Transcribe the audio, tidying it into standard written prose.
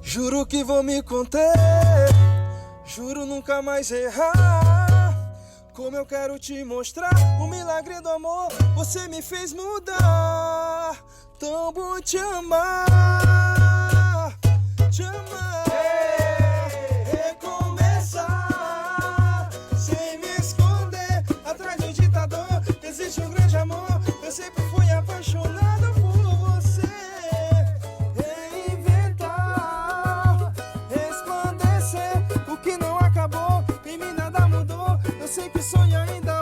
Juro que vou me conter, juro nunca mais errar. Como eu quero te mostrar o milagre do amor, você me fez mudar. Tão bom te amar, te amar. Recomeçar, sem me esconder atrás do ditador. Existe um grande amor, eu sempre fui apaixonado por você. Reinventar, resplandecer, o que não acabou, em mim nada mudou. Eu sei que sonho ainda